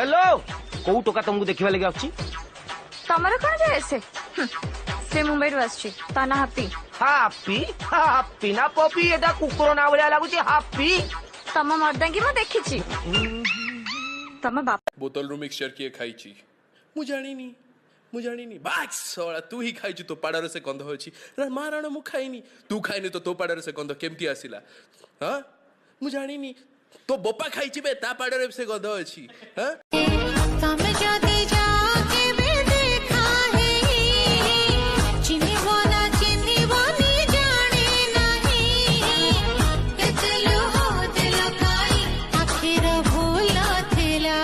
hello को टोका तुमको देखिबा लागि आछि तमर कोन जाय से मुंबई रु आछि ता ना हैप्पी हैप्पी ना पपी एटा कुकुर ना बलिया लागुची हैप्पी तम मर्दा की म देखिछि तम बाप बोतल रू मिक्सचर किए खाइछि मु जानिनी बाक्स सोळा तू ही खाइछि तो पाड़ार से गंध होछि मारण मु खाइनी तू खाइनी तो पाड़ार से गंध केमती आसिला हां मु जानिनी तो बोपा खाइछि बे ता पाड़ार से गंध होछि हां तम जदी जाके बे देखा है चिन्नी बनी जाने नहीं केतलो हो दिल काई आखिर भूला थिला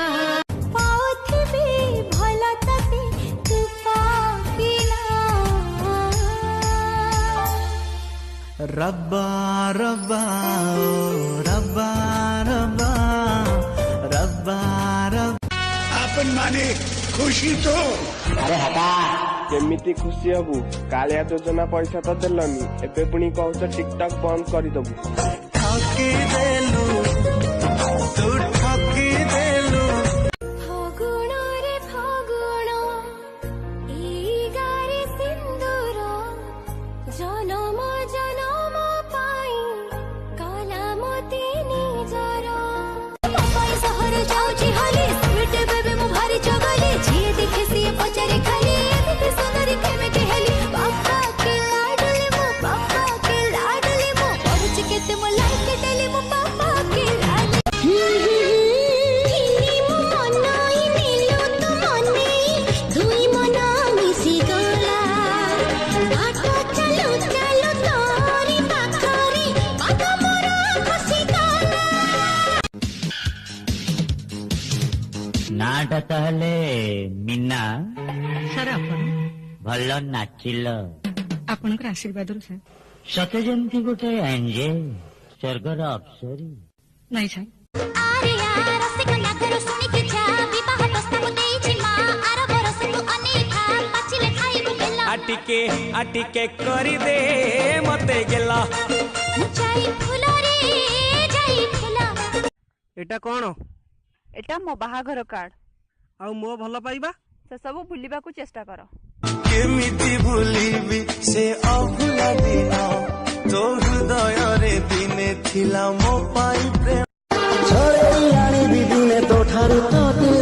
पाउथि भी भला तते तू पाकिला रब्बा रब्बा रब्बा रब्बा रब्बा रब्बा अपन माने खुशी तो अरे हटा केमिति खुशी हबु कालिया योजना पैसा तो देलनी एबे पुनी कहछ टिकटॉक बंद करी दबु ठकी देलु तू ठकी देलु फागुण रे फागुण ई गारे सिंदूर जनम जनम पाई काला मोती निजर मुंबई शहर जाउची हली स्वीट बेबी मु भारी चगली जी देखे से पचारे खाली एते सुंदरी केमे केहली पापा के लाडली मु पहुंच केते मो लाइक डेली मु पापा के लाडली हिनी मु मनाई मिलो तो मने दुई मना मिसी गला बाटो चलो तोरी पाखरी बाटो मोरा खुशी गला नाटा ताहले मीना सर आपण भल नाचिल आपणकर आशीर्वाद रू सर सते जेमती गोटे एंजेल स्वर्गर अप्सरी नहीं सर आरे यार रसिकन्या करू सुनी के जा विवाह प्रस्ताव देइछि मा आर बरस तू अनेखा पाचिले खाइबु गेला आटिके करी दे मते गेला जाई फुला रे जाई फुला एटा कोन एटा मो बाहाघर कार्ड आ मो भल पाइबा से सब भूलिबा को चेष्टा कर केमिति भूलिबी से अभुला दिन तो हृदय रे दिने थिला मो पाई प्रेम छड़े आनी दिने तो ठारू तते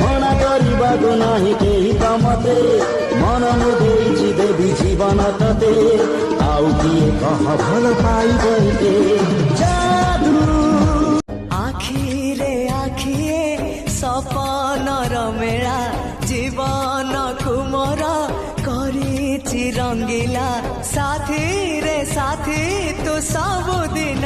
मना करिबा को नाही केही कामते मन मु देइछि देवी जीवन तते आउ किए कह भल पाई बइते जादू आखिए सपनर मेला जीवन कुमर करिछि रंगीला साथी रे साथी तू सबुदिन